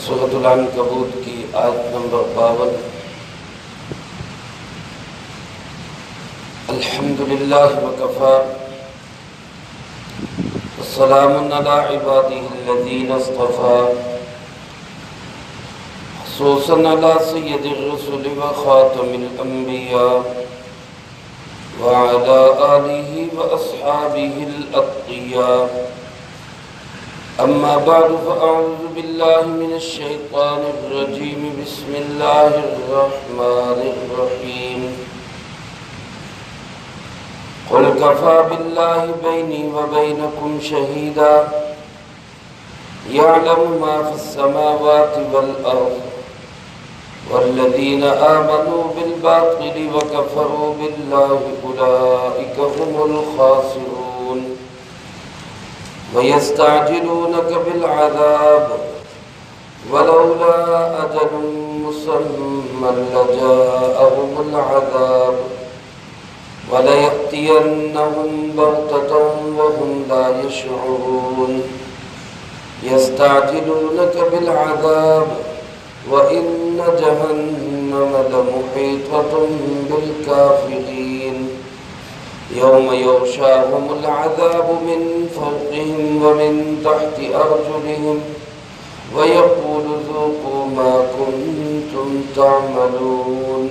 سورۃ العنکبوت کی آیت نمبر 52۔ الحمدللہ وکفی والسلام علی عبادہ الذین اصطفی، خصوصا علی سید الرسل وخاتم الانبیاء وعلی آلہ واصحابہ الاتقیاء۔ اما بعد فاعوذ باللہ من الشیطان الرجیم، بسم اللہ الرحمن الرحیم۔ قل کفی باللہ بینی وبینکم شہیدا یعلم ما فی السماوات والارض والذین آمنوا بالباطل وکفروا باللہ اولئک هم الخاسرون۔ وَيَسْتَعْجِلُونَكَ بِالْعَذَابِ وَلَوْلَا أَجَلٌ مُّسَمًّى لَّجَاءَهُمُ الْعَذَابُ وَلَيَأْتِيَنَّهُم بَغْتَةً وَهُمْ لَا يَشْعُرُونَ۔ يَسْتَعْجِلُونَكَ بِالْعَذَابِ وَإِنَّ جَهَنَّمَ لَمُحِيطَةٌ بِالْكَافِرِينَ۔ يوم يغشاهم العذاب من فوقهم ومن تحت أرجلهم ويقول ذوقوا ما كنتم تعملون۔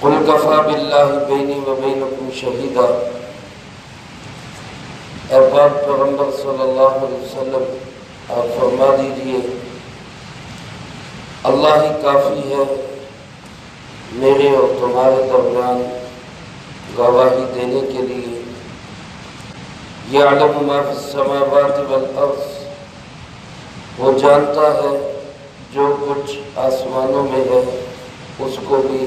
قل كفى بالله بيني وبينكم شهيدا۔ اے پاک پیغمبر صلی اللہ علیہ وسلم، آپ فرما دیجئے اللہ ہی کافی ہے میرے اور تمہارے درمیان گواہی دینے کے لیے۔ یعلم ما فی السماوات والارض، وہ جانتا ہے جو کچھ آسمانوں میں ہے اس کو بھی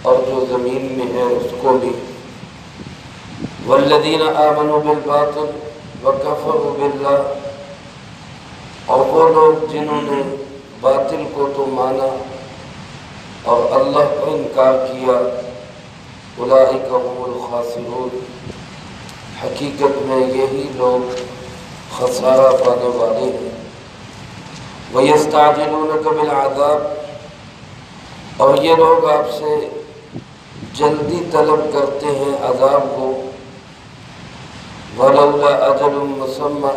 اور جو زمین میں ہے اس کو بھی۔ والذین آمنوا بالباطل وکفروا باللہ، اور وہ لوگ جنہوں نے باطل کو تو مانا اور اللہ کو انکار کیا، اولئک هم الخاسرون، حقیقت میں یہی لوگ خسارہ پانے والے ہیں۔ وَيَسْتَعْجِلُونَكَ بِالْعَذَابِ، اور یہ لوگ آپ سے جلدی طلب کرتے ہیں عذاب کو۔ وَلَوْلَا أَجَلٌ مُّسَمًّى،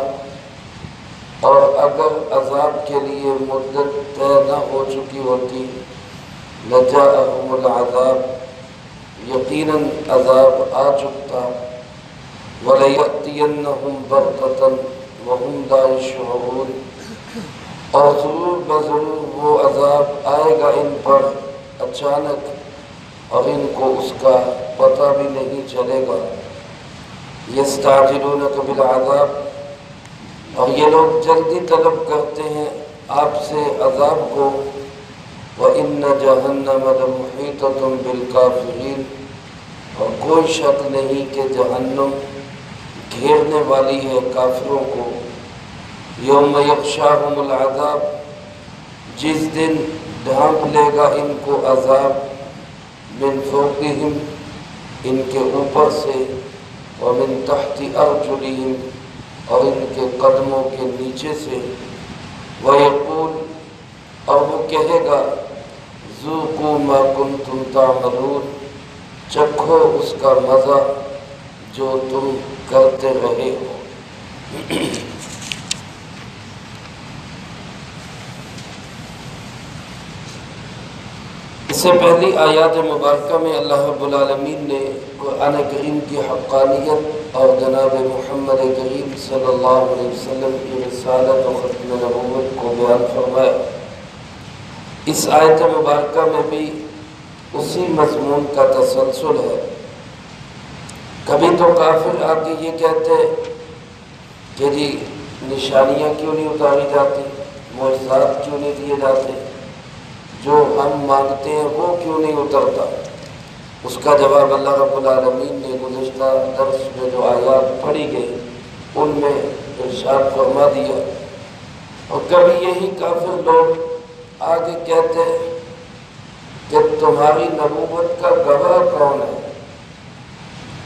اور اگر عذاب کے لیے مدت طے نہ ہو چکی ہوتی، لَجَاءَهُمُ الْعَذَابُ، یقیناً عذاب آ چکتا۔ وَلَيَأْتِيَنَّهُمْ بَغْتَةً وَهُمْ لَا يَشْعُرُونَ، اور ضرور بضرور وہ عذاب آئے گا ان پر اچانک اور ان کو اس کا پتہ بھی نہیں چلے گا۔ يَسْتَعْجِلُونَكَ بِالْعَذَابِ، اور یہ لوگ جلدی طلب کرتے ہیں آپ سے عذاب کو۔ وَإِنَّ جَهَنَّمَ لَمُحِيطَةٌ بِالْكَافِرِينَ، اور کوئی شک نہیں کہ جہنم گھیرنے والی ہے کافروں کو۔ یوم یغشاہم العذاب، جس دن ڈھانپ لے گا ان کو عذاب، من فوقہم، ان کے اوپر سے، ومن تحت ارجلہم، اور ان کے قدموں کے نیچے سے۔ وَيَقُولُ، اور وہ کہے گا، ذُوقُوا مَا كُنتُمْ تَعْمَلُونَ، چکھو اس کا مزہ جو تم کرتے رہے ہو۔ اس سے پہلی آیات مبارکہ میں اللہ رب العالمین نے قرآن کریم کی حقانیت اور جناب محمد کریم صلی اللہ علیہ وسلم کی رسالت و ختم نبوت کو بیان فرمایا۔ اس آیت مبارکہ میں بھی اسی مضمون کا تسلسل ہے۔ کبھی تو کافر آ کے یہ کہتے کہ جی نشانیاں کیوں نہیں اتاری جاتی، معجزات کیوں نہیں دیے جاتے، جو ہم مانگتے ہیں وہ کیوں نہیں اترتا۔ اس کا جواب اللہ رب العالمین نے گزشتہ درس میں جو آیات پڑھی گئی ان میں ارشاد فرما دیا۔ اور کبھی یہی کافر لوگ آگے کہتے ہیں کہ تمہاری نبوت کا گواہ کون ہے،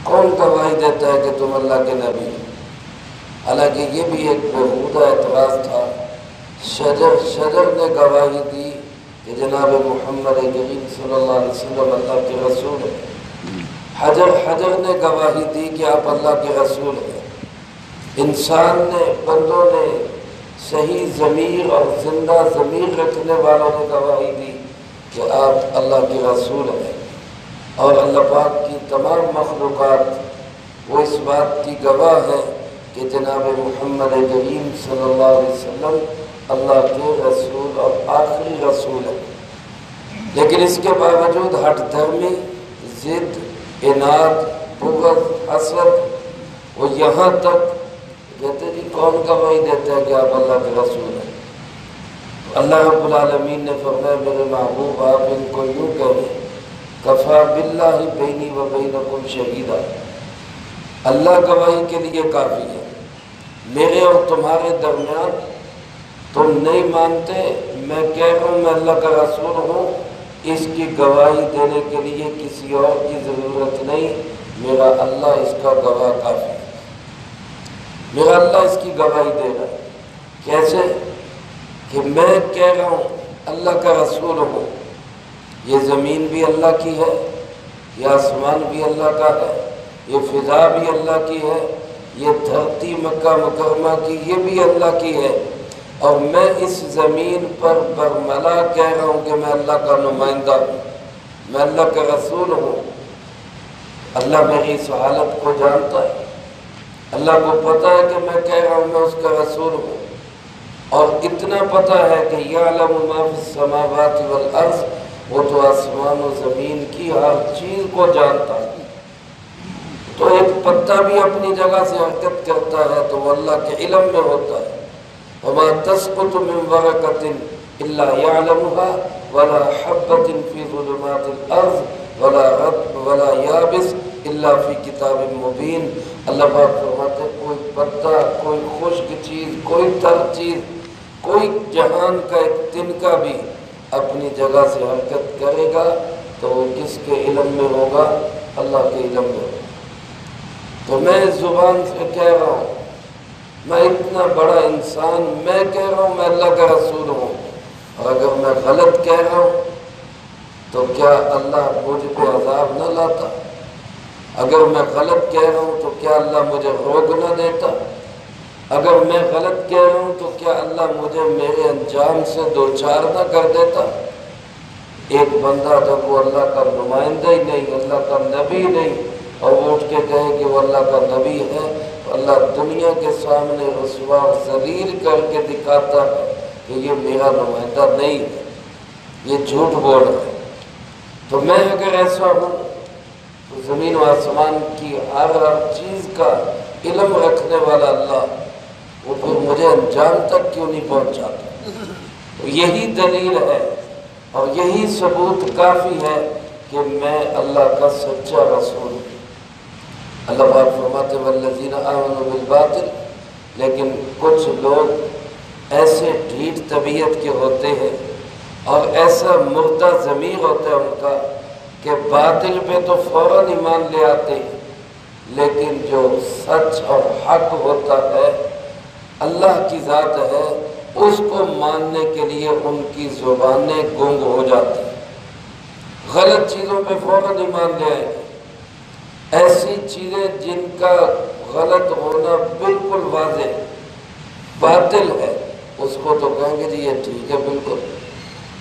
کون گواہی دیتا ہے کہ تم اللہ کے نبی ہیں؟ حالانکہ یہ بھی ایک بےہودہ اعتراض تھا۔ شجر نے گواہی دی کہ جناب محمد کریم صلی اللہ علیہ وسلم اللہ کے رسول ہیں۔ حجر نے گواہی دی کہ آپ اللہ کے رسول ہیں۔ انسان نے، بندوں نے، صحیح ضمیر اور زندہ ضمیر رکھنے والوں نے گواہی دی کہ آپ اللہ کے رسول ہیں، اور اللہ پاک کی تمام مخلوقات وہ اس بات کی گواہ ہے کہ جناب محمد کریم صلی اللہ علیہ وسلم اللہ کے رسول اور آخری رسول ہے۔ لیکن اس کے باوجود ہٹ دھرمی، ضد، عناد، بغض، حسد، وہ یہاں تک کہتے جی کون گواہی دیتا ہے کہ آپ اللہ کے رسول ہیں؟ اللہ رب العالمین نے فرمایا میرے محبوب آپ ان کو یوں کہیں کفا باللہ بینی و بینکم شہیدا، اللہ گواہی کے لیے کافی ہے، میرے اور تمہارے درمیان تم نہیں مانتے، میں کہہ رہا ہوں میں اللہ کا رسول ہوں، اس کی گواہی دینے کے لیے کسی اور کی ضرورت نہیں، میرا اللہ اس کا گواہ کافی ہے۔ میرا اللہ اس کی گواہی دے رہا ہے۔ کیسے؟ کہ میں کہہ رہا ہوں اللہ کا رسول ہوں، یہ زمین بھی اللہ کی ہے، یہ آسمان بھی اللہ کا ہے، یہ فضا بھی اللہ کی ہے، یہ دھرتی مکہ مکرمہ کی یہ بھی اللہ کی ہے، اور میں اس زمین پر برملا کہہ رہا ہوں کہ میں اللہ کا نمائندہ ہوں، میں اللہ کا رسول ہوں۔ اللہ میری اس حالت کو جانتا ہے، اللہ کو پتہ ہے کہ میں کہہ رہا ہوں میں اس کا رسول ہوں، اور اتنا پتہ ہے کہ یعلم ما فی السماوات والارض، وہ تو آسمان و زمین کی ہر چیز کو جانتا ہے۔ تو ایک پتا بھی اپنی جگہ سے حرکت کرتا ہے تو وہ اللہ کے علم میں ہوتا ہے۔ وما تسقط من ورقة الا يعلمها ولا حبة في ظلمات الارض ولا رطب ولا يابس الا في كتاب مبين۔ اللہ پاک فرماتے ہیں کوئی پتا، کوئی خشک چیز، کوئی تر چیز، کوئی جہان کا ایک تنکا بھی اپنی جگہ سے حرکت کرے گا تو وہ کس کے علم میں ہوگا؟ اللہ کے علم میں ہوگا۔ تو میں اس زبان سے کہہ رہا ہوں، میں اتنا بڑا انسان، میں کہہ رہا ہوں میں اللہ کا رسول ہوں، اور اگر میں غلط کہہ رہا ہوں تو کیا اللہ مجھ پہ عذاب نہ لاتا؟ اگر میں غلط کہہ رہا ہوں تو کیا اللہ مجھے روک نہ دیتا؟ اگر میں غلط کہہ رہا ہوں تو کیا اللہ مجھے میرے انجام سے دوچار نہ کر دیتا؟ ایک بندہ جب وہ اللہ کا نمائندہ ہی نہیں، اللہ کا نبی نہیں، اور وہ اٹھ کے کہے کہ وہ اللہ کا نبی ہے، تو اللہ دنیا کے سامنے رسوا ذلیل کر کے دکھاتا ہے کہ یہ میرا نمائندہ نہیں ہے، یہ جھوٹ بول رہا ہے۔ تو میں اگر ایسا ہوں تو زمین و آسمان کی ہر چیز کا علم رکھنے والا اللہ وہ پھر مجھے انجام تک کیوں نہیں پہنچاتا؟ یہی دلیل ہے اور یہی ثبوت کافی ہے کہ میں اللہ کا سچا رسول ہوں۔ اللہ پاک فرماتے ہیں والذین آمنوا بالباطل، لیکن کچھ لوگ ایسے ڈھیٹ طبیعت کے ہوتے ہیں اور ایسا مردہ ضمیر ہوتا ہے ان کا کہ باطل پہ تو فوراً ایمان لے آتے ہیں، لیکن جو سچ اور حق ہوتا ہے، اللہ کی ذات ہے، اس کو ماننے کے لیے ان کی زبانیں گنگ ہو جاتی ہیں، غلط چیزوں پہ فوراً ایمان لے آئیں گے۔ ایسی چیزیں جن کا غلط ہونا بالکل واضح باطل ہے اس کو تو کہیں گے جی یہ ٹھیک ہے بالکل،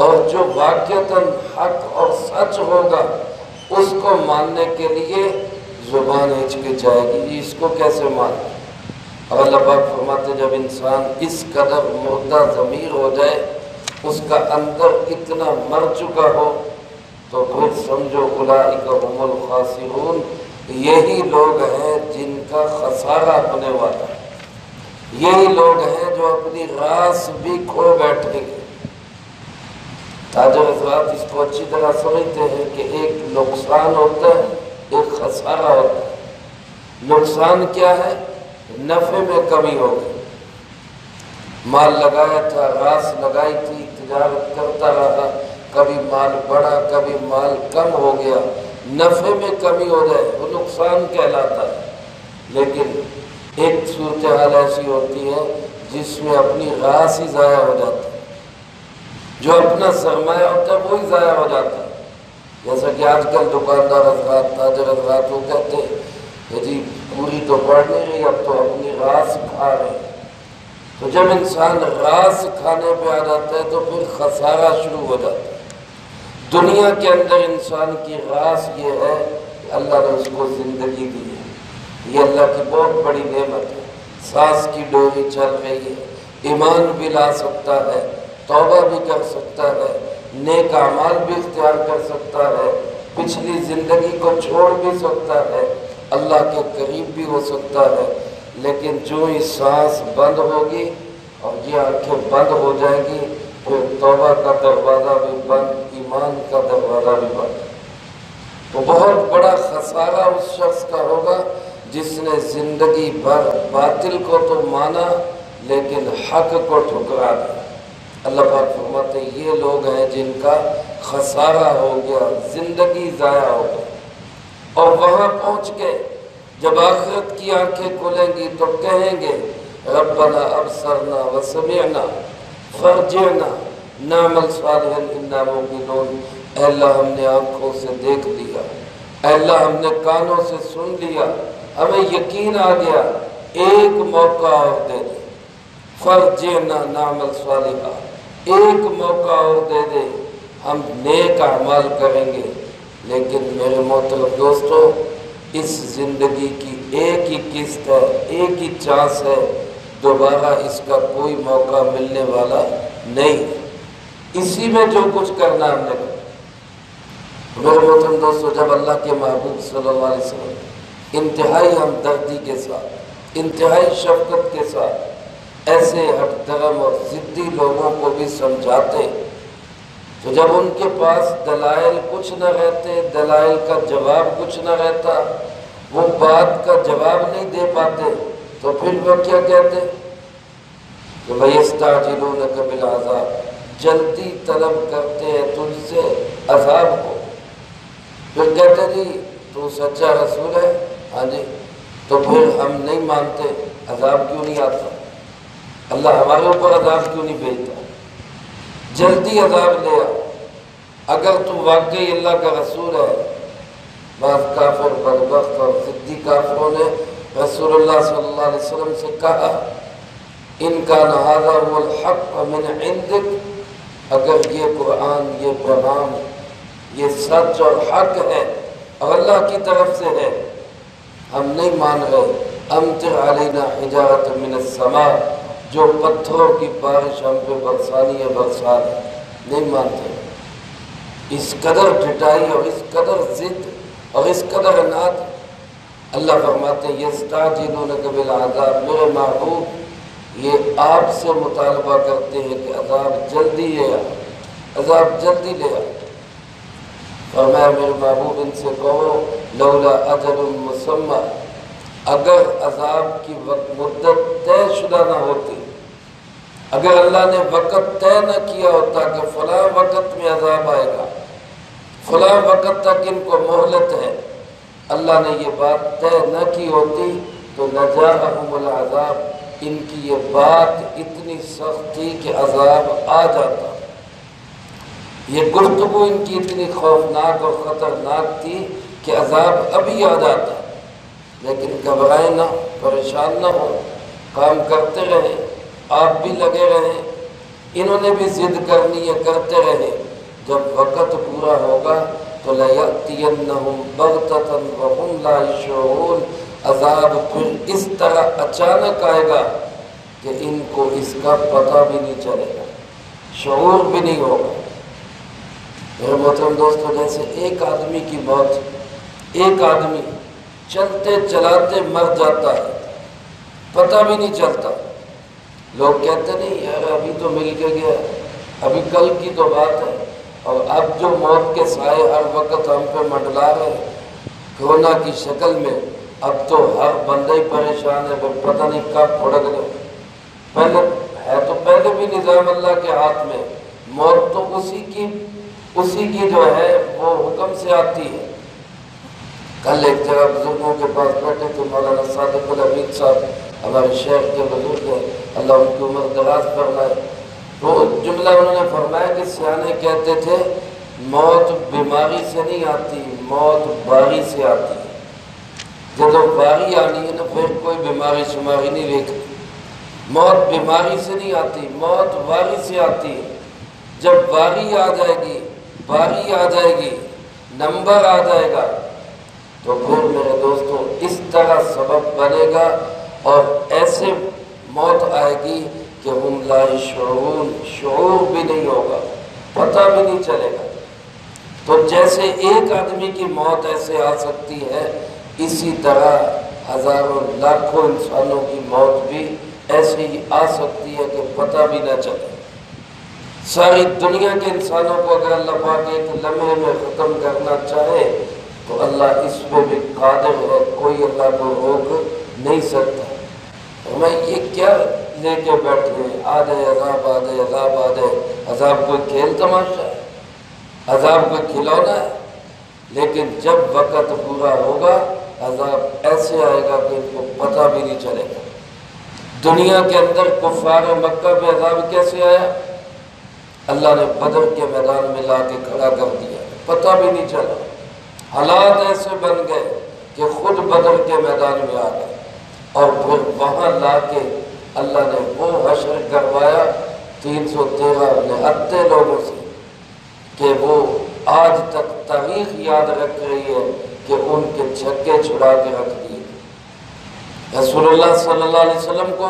اور جو واقعتاً حق اور سچ ہوگا اس کو ماننے کے لیے زبان ہچکچائے گی، جی اس کو کیسے مانیں؟ اور اللہ پاک فرماتے جب انسان اس قدر مردہ ضمیر ہو جائے، اس کا اندر اتنا مر چکا ہو، تو پھر سمجھو اولئک هم الخاسرون، یہی لوگ ہیں جن کا خسارہ ہونے والا ہے، یہی لوگ ہیں جو اپنی راس بھی کھو بیٹھیں گے۔ تاجر حضرات اس کو اچھی طرح سمجھتے ہیں کہ ایک نقصان ہوتا ہے، ایک خسارہ ہوتا ہے۔ نقصان کیا ہے؟ نفع میں کمی ہو گئی، مال لگایا تھا، راس لگائی تھی، تجارت کرتا رہا، کبھی مال بڑھا کبھی مال کم ہو گیا، نفع میں کمی ہو جائے وہ نقصان کہلاتا ہے۔ لیکن ایک صورتحال ایسی ہوتی ہے جس میں اپنی راس ہی ضائع ہو جاتی ہے، جو اپنا سرمایہ ہوتا ہے وہی ضائع ہو جاتا ہے۔ جیسا کہ آج کل دکاندار حضرات، تاجر حضرات وہ کہتے ہیں کہ جی پوری تو پڑ نہیں رہی، اب تو اپنی راس کھا رہے ہیں۔ تو جب انسان راس کھانے پہ آ جاتا ہے تو پھر خسارہ شروع ہو جاتا ہے۔ دنیا کے اندر انسان کی راس یہ ہے کہ اللہ نے اس کو زندگی دی ہے، یہ اللہ کی بہت بڑی نعمت ہے۔ سانس کی ڈوری چل رہی ہے، ایمان بھی لا سکتا ہے، توبہ بھی کر سکتا ہے، نیک اعمال بھی اختیار کر سکتا ہے، پچھلی زندگی کو چھوڑ بھی سکتا ہے، اللہ کے قریب بھی ہو سکتا ہے۔ لیکن جو ہی سانس بند ہوگی اور یہ آنکھیں بند ہو جائیں گی، پھر توبہ کا دروازہ بھی بند، ایمان کا دروازہ بھی بند۔ تو بہت بڑا خسارہ اس شخص کا ہوگا جس نے زندگی بھر باطل کو تو مانا لیکن حق کو ٹھکرا دیا۔ اللہ پاک فرماتے ہیں یہ لوگ ہیں جن کا خسارہ ہو گیا، زندگی ضائع ہو گئی۔ اور وہاں پہنچ کے جب آخرت کی آنکھیں کھلیں گی تو کہیں گے ربنا ابصرنا وسمعنا فرجعنا نعمل صالحا انا موقنون۔ اے اللہ ہم نے آنکھوں سے دیکھ لیا، اے اللہ ہم نے کانوں سے سن لیا، ہمیں یقین آ گیا، ایک موقع اور دے دے، فرجعنا نعمل صالحا، ایک موقع اور دے دے، ہم نیک اعمال کریں گے۔ لیکن میرے محترم دوستو، اس زندگی کی ایک ہی قسط ہے، ایک ہی چانس ہے، دوبارہ اس کا کوئی موقع ملنے والا نہیں ہے۔ اسی میں جو کچھ کرنا ہم نے کرنا۔ میرے محترم دوستو، جب اللہ کے محبوب صلی اللہ علیہ وسلم انتہائی ہمدردی کے ساتھ، انتہائی شفقت کے ساتھ ایسے ہٹ درم اور ضدی لوگوں کو بھی سمجھاتے، تو جب ان کے پاس دلائل کچھ نہ رہتے، دلائل کا جواب کچھ نہ رہتا، وہ بات کا جواب نہیں دے پاتے، تو پھر وہ کیا کہتے کہ وَيَسْتَعْجِلُونَكَ بِالْعَذَابِ، جلدی طلب کرتے ہیں تجھ سے عذاب کو۔ پھر کہتے جی تو سچا رسول ہے، ہاں جی، تو پھر ہم نہیں مانتے، عذاب کیوں نہیں آتا؟ اللہ ہمارے اوپر عذاب کیوں نہیں بھیجتا؟ جلدی عذاب لے آ، اگر تو واقعی اللہ کا رسول ہے۔ بعض کافر بدبخت اور ضدی کافروں نے رسول اللہ صلی اللہ علیہ وسلم سے کہا ان کا هذا هو الحق من عندک، اگر یہ قرآن، یہ پیغام، یہ سچ اور حق ہے اور اللہ کی طرف سے ہے، ہم نہیں مان رہے، امطر علینا حجارۃ من السماء، جو پتھروں کی بارش ہم پہ برسانی ہے، برسات نہیں مانتے۔ اس قدر ڈٹائی اور اس قدر ضد اور اس قدر عناد، اللہ فرماتے ہیں یستعجلونک بالعذاب، میرے محبوب یہ آپ سے مطالبہ کرتے ہیں کہ عذاب جلدی لے آ، عذاب جلدی لے آ۔ فرمایا میرے محبوب ان سے کہو لولا اجل مسمى، اگر عذاب کی مدت طے شدہ نہ ہوتی، اگر اللہ نے وقت طے نہ کیا ہوتا کہ فلاں وقت میں عذاب آئے گا، فلاں وقت تک ان کو مہلت ہے، اللہ نے یہ بات طے نہ کی ہوتی تو لجاءہم العذاب، ان کی یہ بات اتنی سخت تھی کہ عذاب آ جاتا، یہ گفتگو ان کی اتنی خوفناک اور خطرناک تھی کہ عذاب ابھی آ جاتا۔ لیکن گھبرائیں نہ، پریشان نہ ہو، کام کرتے رہیں، آپ بھی لگے رہیں، انہوں نے بھی ضد کرنی ہے، کرتے رہیں، جب وقت پورا ہوگا تو لَيَأْتِيَنَّهُمْ بَغْتَةً وَهُمْ لَا يَشْعُرُونَ، عذاب پھر اس طرح اچانک آئے گا کہ ان کو اس کا پتہ بھی نہیں چلے گا، شعور بھی نہیں ہوگا۔ میرے محترم دوستو، جیسے ایک آدمی کی موت، ایک آدمی چلتے چلاتے مر جاتا ہے، پتہ بھی نہیں چلتا، لوگ کہتے نہیں یار ابھی تو مل کے گیا، ابھی کل کی تو بات ہے، اور اب جو موت کے سائے ہر وقت ہم پہ منڈلا رہے ہیں کورونا کی شکل میں، اب تو ہر بندہ ہی پریشان ہے، پتہ نہیں کب پھڑک گئے۔ پہلے ہے تو پہلے بھی نظام اللہ کے ہاتھ میں، موت تو اسی کی جو ہے وہ حکم سے آتی ہے، کل ایک جگہ بزرگوں کے پاس بیٹھے تھے، مولانا صادق الحمید صاحب ہمارے شہر کے بزرگ ہیں، اللہ ان کی عمر دراز فرمائے۔ تو جملہ انہوں نے فرمایا کہ سیانے کہتے تھے موت بیماری سے نہیں آتی، موت باری سے آتی ہے۔ جب باری آنی ہے نا پھر کوئی بیماری شماری نہیں دیکھتی۔ موت بیماری سے نہیں آتی، موت باری سے آتی ہے۔ جب باری آ جائے گی، باری آ جائے گی، نمبر آ جائے گا، تو پھر میرے دوستوں اس طرح سبب بنے گا اور ایسے موت آئے گی کہ ہم لا شعور، شعور بھی نہیں ہوگا، پتہ بھی نہیں چلے گا۔ تو جیسے ایک آدمی کی موت ایسے آ سکتی ہے، اسی طرح ہزاروں لاکھوں انسانوں کی موت بھی ایسے ہی آ سکتی ہے کہ پتہ بھی نہ چلے۔ ساری دنیا کے انسانوں کو اگر اللہ پاک ایک لمحے میں ختم کرنا چاہے تو اللہ اس پہ بھی قادر ہے، کوئی اللہ کو روک نہیں سکتا۔ ہمیں یہ کیا لے کے بیٹھے ہیں، آدھے عذاب آدھے عذاب آدھے، عذاب کوئی کھیل تماشا ہے، عذاب کوئی کھلونا ہے؟ لیکن جب وقت پورا ہوگا عذاب ایسے آئے گا کہ ان کو پتہ بھی نہیں چلے گا۔ دنیا کے اندر کفار مکہ پہ عذاب کیسے آیا؟ اللہ نے بدر کے میدان میں لا کے کھڑا کر دیا، پتہ بھی نہیں چلا۔ حالات ایسے بن گئے کہ خود بدر کے میدان میں آ گئے، اور پھر وہاں لا کے اللہ نے وہ حشر کروایا 313 لوگوں سے کہ وہ آج تک تاریخ یاد رکھ رہی ہے کہ ان کے چھکے چھڑا کے رکھ دیے۔ رسول اللہ صلی اللہ علیہ وسلم کو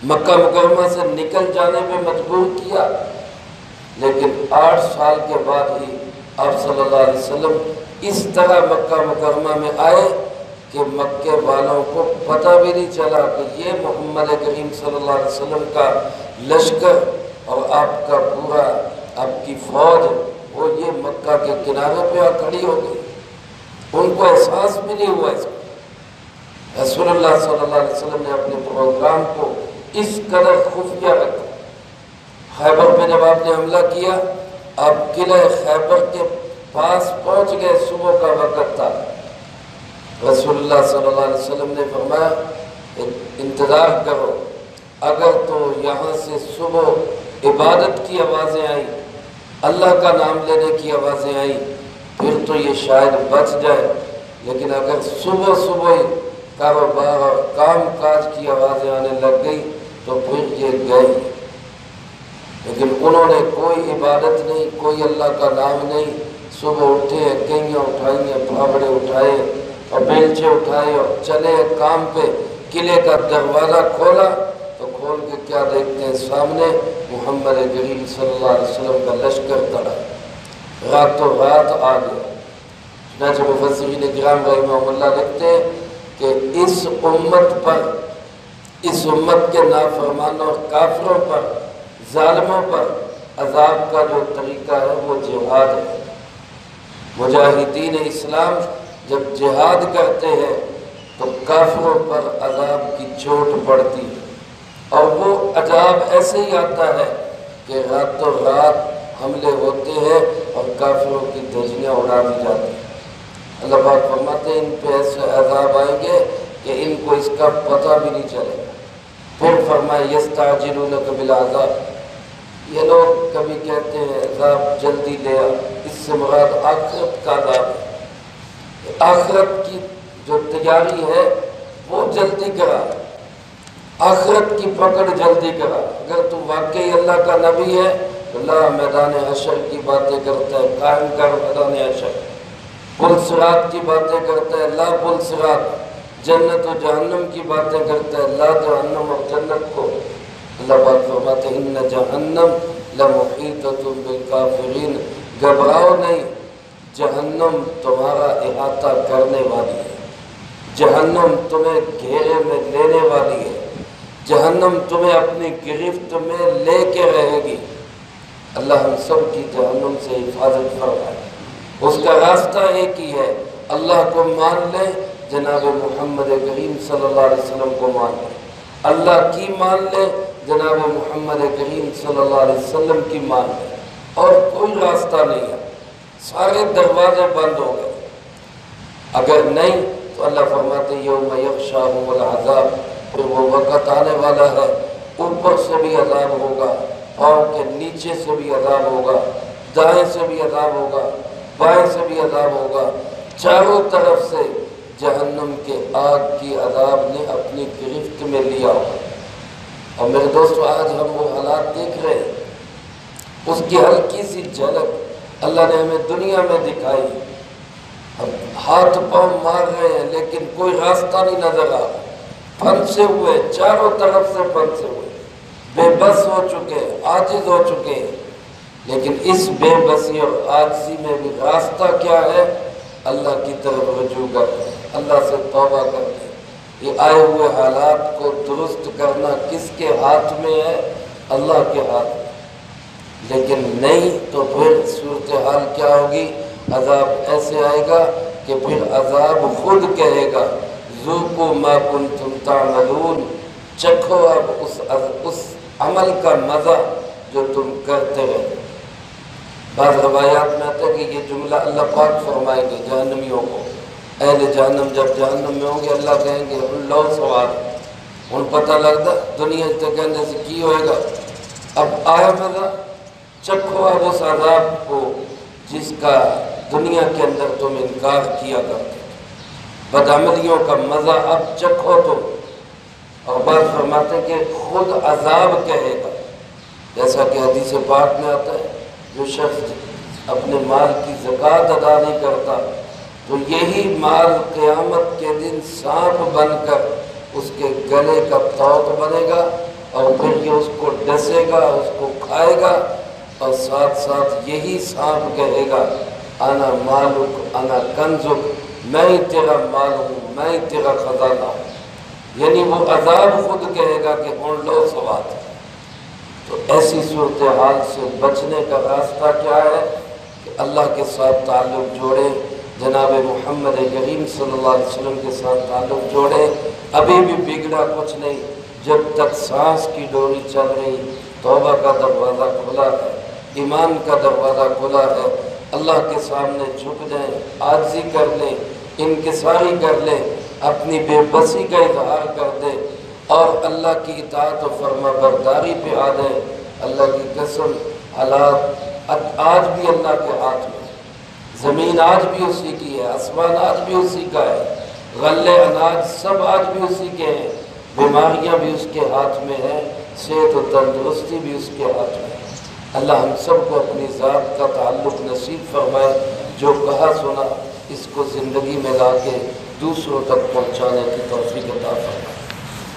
مکہ مکرمہ سے نکل جانے پہ مجبور کیا، لیکن 8 سال کے بعد ہی آپ صلی اللہ علیہ وسلم اس طرح مکہ مکرمہ میں آئے کہ مکے والوں کو پتہ بھی نہیں چلا کہ یہ محمد کریم صلی اللہ علیہ وسلم کا لشکر اور آپ کا پورا آپ کی فوج وہ یہ مکہ کے کنارے پہ آ کھڑی ہو گئی۔ ان کو احساس بھی نہیں ہوا اس کا۔ رسول اللہ صلی اللہ علیہ وسلم نے اپنے پروگرام کو اس قدر خفیہ رکھا۔ خیبر پہ جب آپ نے حملہ کیا، آپ قلعہ خیبر کے پاس پہنچ گئے، صبح کا وقت تھا۔ رسول اللہ صلی اللہ علیہ وسلم نے فرمایا انتظار کرو، اگر تو یہاں سے صبح عبادت کی آوازیں آئیں، اللہ کا نام لینے کی آوازیں آئیں، پھر تو یہ شاید بچ جائے، لیکن اگر صبح صبح ہی کاروبار اور کام کاج کی آوازیں آنے لگ گئی تو پھر یہ گئے۔ لیکن انہوں نے کوئی عبادت نہیں، کوئی اللہ کا نام نہیں۔ صبح اٹھے، کئیاں اٹھائیں، پھاوڑے اٹھائے اور بیلچے اٹھائے اور چلے کام پہ۔ قلعے کا دروازہ کھولا تو کھول کے کیا دیکھتے ہیں؟ سامنے محمد کریم صلی اللہ علیہ وسلم کا لشکر کھڑا، راتوں رات آ گیا۔ چنانچہ مفسرین کرام رحمہم اللہ لکھتے ہیں کہ اس امت کے نافرمانوں اور کافروں پر، ظالموں پر عذاب کا جو طریقہ ہے وہ جہاد ہے۔ مجاہدین اسلام جب جہاد کرتے ہیں تو کافروں پر عذاب کی چوٹ پڑتی ہے، اور وہ عذاب ایسے ہی آتا ہے کہ راتوں رات حملے ہوتے ہیں اور کافروں کی دھجیاں اڑا دی جاتی ہیں۔ اللہ پاک فرماتے ہیں ان پہ ایسے عذاب آئیں گے کہ ان کو اس کا پتہ بھی نہیں چلے گا۔ پھر فرمائے یستعجلونک بالعذاب، یہ لوگ کبھی کہتے ہیں عذاب جلدی لے آ، اس سے مراد آخرت کا عذاب ہے۔ آخرت کی جو تیاری ہے وہ جلدی کرا، آخرت کی پکڑ جلدی کرا۔ اگر تو واقعی اللہ کا نبی ہے تو اللہ میدان حشر کی باتیں کرتا ہے، قائم کر میدان حشر، پل صراط کی باتیں کرتا ہے، لا پل صراط، جنت و جہنم کی باتیں کرتا ہے، لا جہنم اور جنت کو۔ اللہ پاک فرماتے ہیں ان جہنم لمحیطۃ بالکافرین، گھبراؤ نہیں، جہنم تمہارا احاطہ کرنے والی ہے، جہنم تمہیں گھیرے میں لینے والی ہے، جہنم تمہیں اپنی گرفت میں لے کے رہے گی۔ اللہ ہم سب کی جہنم سے حفاظت فرمائے۔ اس کا راستہ ایک ہی ہے، اللہ کو مان لے، جناب محمد کریم صلی اللہ علیہ وسلم کو مان لے، اللہ کی مان لے، جناب محمد کریم صلی اللہ علیہ وسلم کی مان لے، اور کوئی راستہ نہیں ہے۔ سارے دروازے بند ہو گئے، اگر نہیں تو اللہ فرماتے یوم یغشاہم العذاب، پھر وہ وقت آنے والا ہے اوپر سے بھی عذاب ہوگا، پاؤں کے نیچے سے بھی عذاب ہوگا، دائیں سے بھی عذاب ہوگا، بائیں سے بھی عذاب ہوگا، چاروں طرف سے جہنم کے آگ کی عذاب نے اپنی گرفت میں لیا ہوگا۔ اور میرے دوستو آج ہم وہ حالات دیکھ رہے ہیں، اس کی ہلکی سی جھلک اللہ نے ہمیں دنیا میں دکھائی، ہم ہاتھ پاؤں مار رہے ہیں لیکن کوئی راستہ نہیں نظر آ رہا، پھنسے ہوئے، چاروں طرف سے پھنسے ہوئے، بے بس ہو چکے، عاجز ہو چکے۔ لیکن اس بے بسی اور عاجزی میں بھی راستہ کیا ہے؟ اللہ کی طرف رجوع کرنا، اللہ سے توبہ کرنا۔ یہ آئے ہوئے حالات کو درست کرنا کس کے ہاتھ میں ہے؟ اللہ کے ہاتھ میں۔ لیکن نہیں تو پھر صورتحال کیا ہوگی؟ عذاب ایسے آئے گا کہ پھر عذاب خود کہے گا ذوقوا ما کنتم تعملون، چکھو اب اس عمل کا مزہ جو تم کرتے رہے۔ بعض روایات میں آتا ہے کہ یہ جملہ اللہ پاک فرمائیں گے جہنمیوں کو، اہل جہنم جب جہنم میں ہوں گے اللہ کہیں گے لو سوال ان پتہ لگتا دنیا سے کہنے سے کی ہوئے گا، اب آیا مزہ، چکھو اب اس عذاب کو جس کا دنیا کے اندر تم انکار کیا کرتے، بدعملیوں کا مزہ اب چکھو تم۔ اور بعض فرماتے ہیں کہ خود عذاب کہے گا، جیسا کہ حدیث پاک میں آتا ہے جو شخص اپنے مال کی زکوٰۃ ادا نہیں کرتا تو یہی مال قیامت کے دن سانپ بن کر اس کے گلے کا طوط بنے گا اور پھر یہ اس کو ڈسے گا، اس کو کھائے گا، اور ساتھ ساتھ یہی سانپ کہے گا انا مالک انا کنزک، میں ہی تیرا مال ہوں، میں ہی تیرا خزانہ ہوں۔ یعنی وہ عذاب خود کہے گا کہ ہن لو سوات۔ تو ایسی صورتحال سے بچنے کا راستہ کیا ہے؟ کہ اللہ کے ساتھ تعلق جوڑے، جناب محمد کریم صلی اللہ علیہ وسلم کے ساتھ تعلق جوڑے۔ ابھی بھی بگڑا کچھ نہیں، جب تک سانس کی ڈوری چل رہی، توبہ کا دروازہ کھلا ہے، ایمان کا دروازہ کھلا ہے، اللہ کے سامنے جھک جائیں، عاجزی کر لیں، انکساری کر لیں، اپنی بے بسی کا اظہار کر دیں اور اللہ کی اطاعت و فرما برداری پہ آ جائیں۔ اللہ کی قسم حالات آج بھی اللہ کے ہاتھ میں، زمین آج بھی اسی کی ہے، آسمان آج بھی اسی کا ہے، غلے اناج سب آج بھی اسی کے ہیں، بیماریاں بھی اس کے ہاتھ میں ہیں، صحت و تندرستی بھی اس کے ہاتھ میں ہے۔ اللہ ہم سب کو اپنی ذات کا تعلق نصیب فرمائے، جو کہا سنا اس کو زندگی میں لا کے دوسروں تک پہنچانے کی توفیق عطا فرمائے۔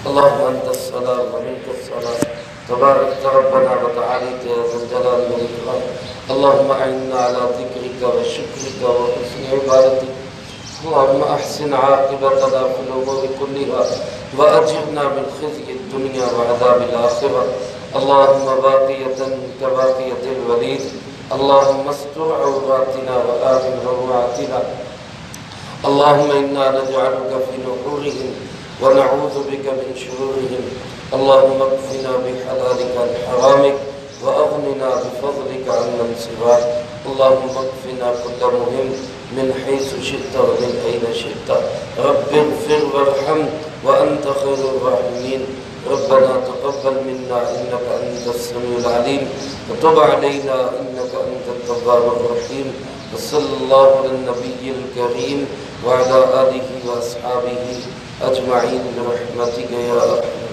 اللہم انت السلام و منک السلام، تبارک ربنا و تعالیت یا ذا الجلال والاکرام۔ اللہم اعنا علی ذکرک و شکرک و حسن عبادتک، اللہم احسن عاقبتنا فی الامور کلها واجرنا من خزي الدنیا وعذاب الآخرة۔ اللہم باقیتا کباقیت الولید، اللہم استر عوراتنا وآمن روعاتنا، اللہم انا نجعلک فی نحورهم ونعوذ بك من شرورهم، اللهم اكفنا بحلالك عن حرامك واغننا بفضلك عمن سواك، اللهم اكفنا كل مهم من حيث شئت ومن اين شئت، رب اغفر وارحم وانت خير الراحمين، ربنا تقبل منا انك انت السميع العليم وتب علينا انك انت التواب الرحيم، وصلى الله على النبي الكريم وعلى آله واصحابه اجمعین برحمتک یا ارحم